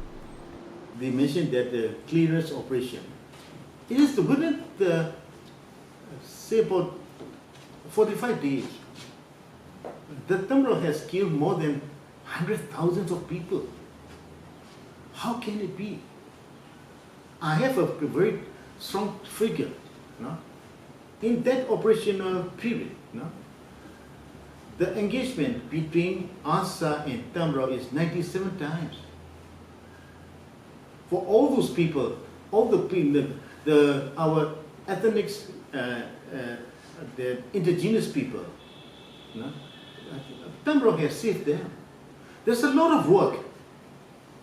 They mentioned that the clearance operation, it is within the, say about 45 days, the Tamil has killed more than 100,000 of people. How can it be? I have a very strong figure. No? In that operational period, no? The engagement between ASA and Tamil is 97 times. For all those people, all the people, our ethnics, the indigenous people, no? Tamil has saved them. There's a lot of work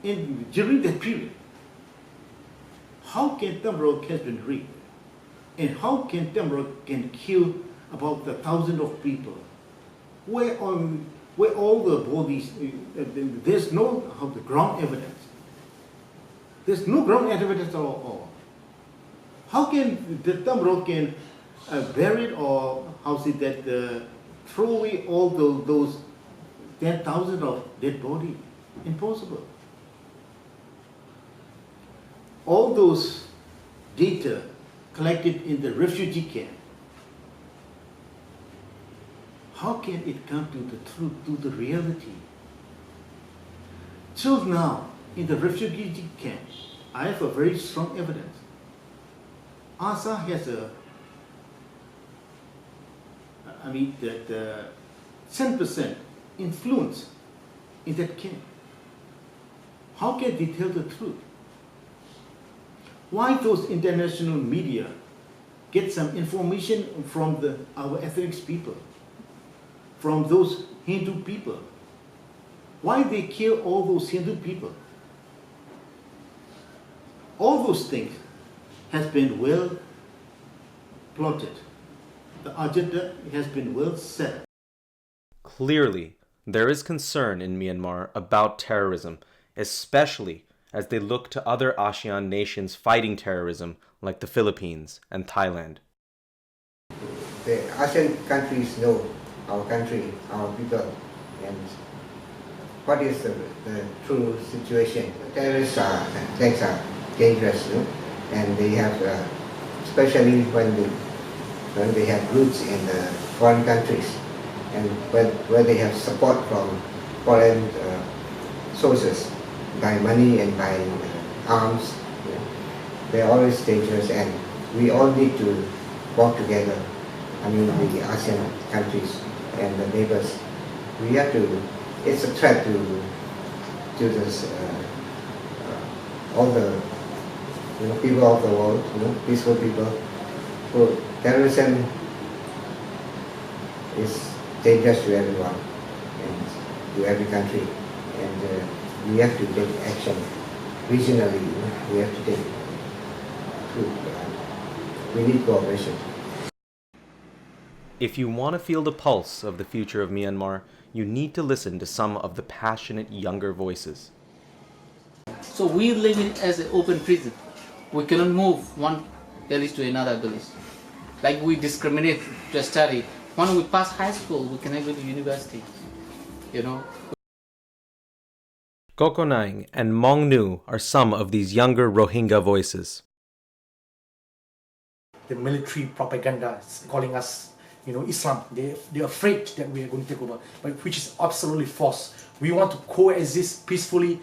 during that period. How can Tamil has been raped? And how can Tamil can kill about 1,000 of people? Where all the bodies, there's no ground evidence. There's no ground evidence at all. How can the Tamil can bury it, or how say that throw away all those 10,000 of dead body? Impossible. All those data collected in the refugee camp, how can it come to the truth, to the reality? Till now, in the refugee camp, I have a very strong evidence. ASA has that 10% influence in that camp. How can they tell the truth? Why those international media get some information from our ethnic people, from those Hindu people? Why they kill all those Hindu people? All those things has been well plotted. The agenda has been well set. Clearly, there is concern in Myanmar about terrorism, especially as they look to other ASEAN nations fighting terrorism like the Philippines and Thailand. The ASEAN countries know our country, our people, and what is the true situation. Terrorists things are dangerous, and they have, especially when they have roots in foreign countries, and where they have support from foreign sources, by money and by arms. They're always dangerous, and we all need to work together. I mean, the ASEAN countries and the neighbors. We have to. It's a threat to this all the people of the world, peaceful people. So terrorism is dangerous to everyone and to every country, and we have to take action regionally. We have to take. We need cooperation. If you want to feel the pulse of the future of Myanmar, you need to listen to some of the passionate younger voices. So we live in as an open prison. We cannot move one village to another village. Like we discriminate to study. When we pass high school, we cannot go to university. you know. Kokonang and Maung Nu are some of these younger Rohingya voices. The military propaganda is calling us, Islam. They're afraid that we are going to take over, but which is absolutely false. We want to coexist peacefully,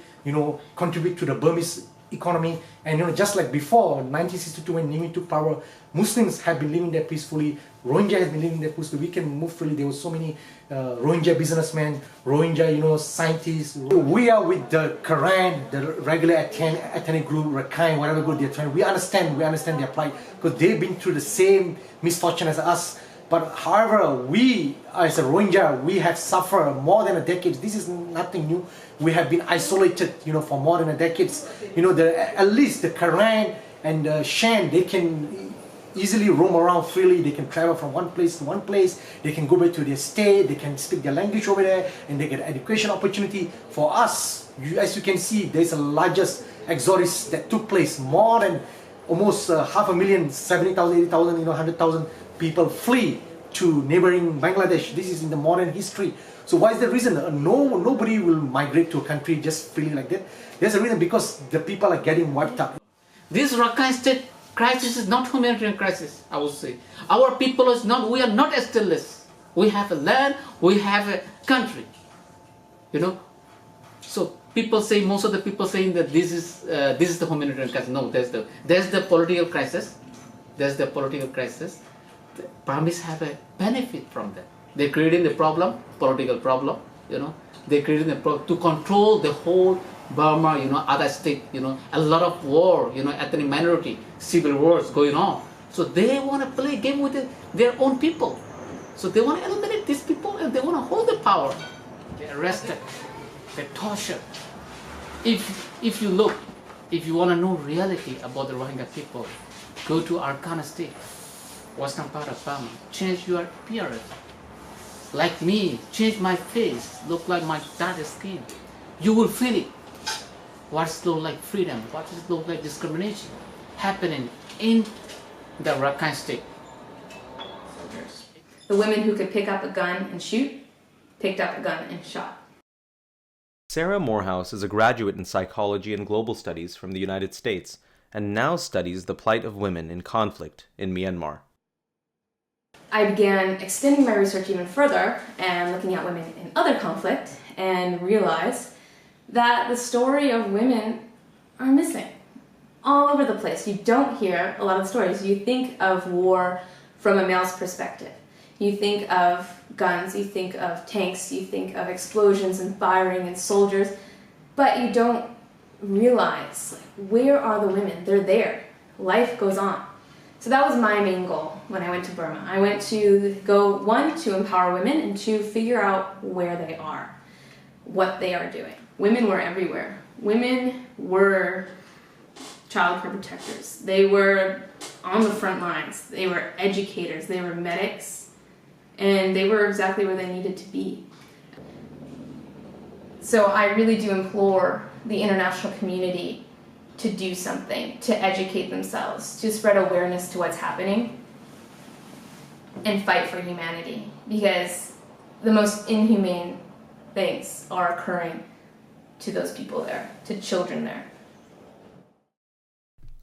contribute to the Burmese economy, and just like before 1962 when Nimi took power, Muslims have been living there peacefully. Rohingya has been living there peacefully. We can move freely. There were so many Rohingya businessmen, Rohingya, scientists. We are with the Quran, the regular ethnic group, Rakhine, whatever group they're trying. We understand their plight because they've been through the same misfortune as us. But however, we as a Rohingya, we have suffered more than a decade. This is nothing new. We have been isolated, for more than a decade. At least the Quran and the Shan, they can easily roam around freely. They can travel from one place to one place. They can go back to their state. They can speak their language over there, and they get education opportunity. For us, as you can see, there's the largest exodus that took place. More than almost 500,000, 70,000, 80,000, 100,000 people flee to neighboring Bangladesh. This is in the modern history. So why is the reason? Nobody will migrate to a country just freely like that. There's a reason, because the people are getting wiped out. This Rakhine state crisis is not humanitarian crisis, I would say. Our people we are not stateless. We have a land, we have a country. So most of the people saying that this is the humanitarian crisis. No, there's the political crisis. There's the political crisis. The Burmese have a benefit from that. They're creating the problem, political problem, They're creating the problem to control the whole Burma, other state, a lot of war, ethnic minority, civil wars going on. So they want to play a game with their own people. So they want to eliminate these people and they want to hold the power. They're arrested, they're tortured. If you want to know reality about the Rohingya people, go to Arkan state, western part of Burma, change your appearance. Like me, change my face, look like my dark skin. You will feel it. What's look like freedom? What does it look like discrimination happening in the Rakhine state? The women who could pick up a gun and shoot, picked up a gun and shot. Sarah Morehouse is a graduate in psychology and global studies from the United States and now studies the plight of women in conflict in Myanmar. I began extending my research even further and looking at women in other conflict and realized that the story of women are missing all over the place. You don't hear a lot of the stories. You think of war from a male's perspective. You think of guns, you think of tanks, you think of explosions and firing and soldiers, but you don't realize, where are the women? They're there. Life goes on. So that was my main goal when I went to Burma. I went to go, one, to empower women, and two, figure out where they are, what they are doing. Women were everywhere. Women were child care protectors. They were on the front lines. They were educators. They were medics. And they were exactly where they needed to be. So I really do implore the international community to do something, to educate themselves, to spread awareness to what's happening, and fight for humanity. Because the most inhumane things are occurring to those people there, to children there.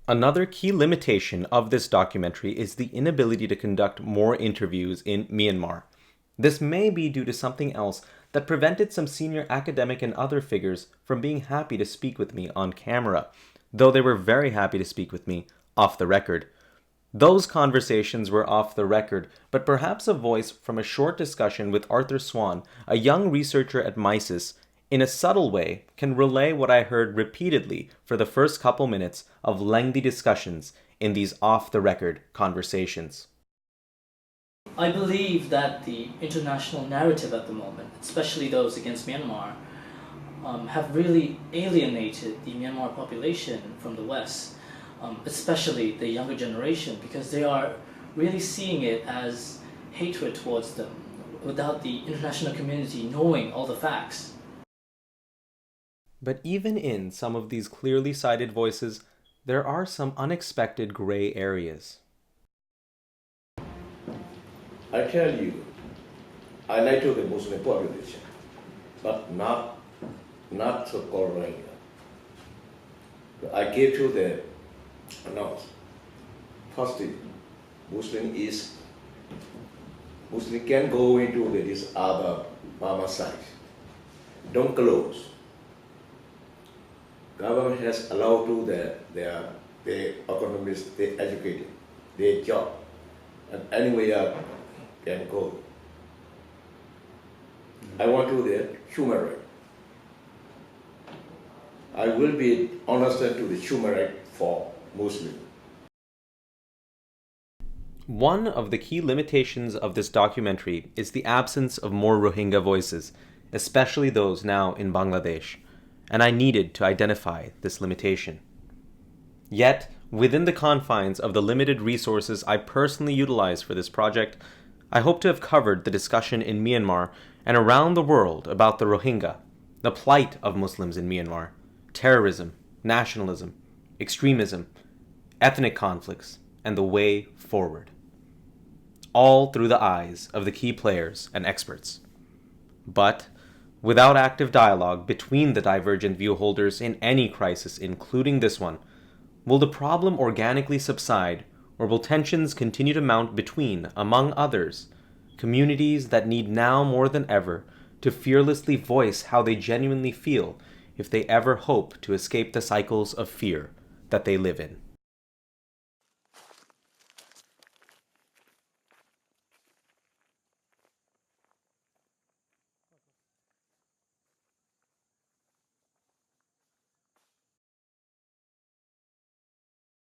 Another key limitation of this documentary is the inability to conduct more interviews in Myanmar. This may be due to something else that prevented some senior academic and other figures from being happy to speak with me on camera, though they were very happy to speak with me off the record. Those conversations were off the record, but perhaps a voice from a short discussion with Arthur Swan, a young researcher at MISIS, in a subtle way can relay what I heard repeatedly for the first couple minutes of lengthy discussions in these off-the-record conversations. I believe that the international narrative at the moment, especially those against Myanmar, have really alienated the Myanmar population from the West, especially the younger generation, because they are really seeing it as hatred towards them without the international community knowing all the facts. But even in some of these clearly cited voices, there are some unexpected gray areas. I tell you, I like to the Muslim population. but not so-called Rohingya. I gave you the announce. First thing, Muslim can go into this other Burma side. Don't close. Government has allowed to their economists, they educated, their job, and anywhere can go. I want to the human right. I will be honest to the human right for Muslim. One of the key limitations of this documentary is the absence of more Rohingya voices, especially those now in Bangladesh, and I needed to identify this limitation. Yet, within the confines of the limited resources I personally utilized for this project, I hope to have covered the discussion in Myanmar and around the world about the Rohingya, the plight of Muslims in Myanmar, terrorism, nationalism, extremism, ethnic conflicts, and the way forward. All through the eyes of the key players and experts. But, without active dialogue between the divergent view holders in any crisis, including this one, will the problem organically subside, or will tensions continue to mount between, among others, communities that need now more than ever to fearlessly voice how they genuinely feel if they ever hope to escape the cycles of fear that they live in?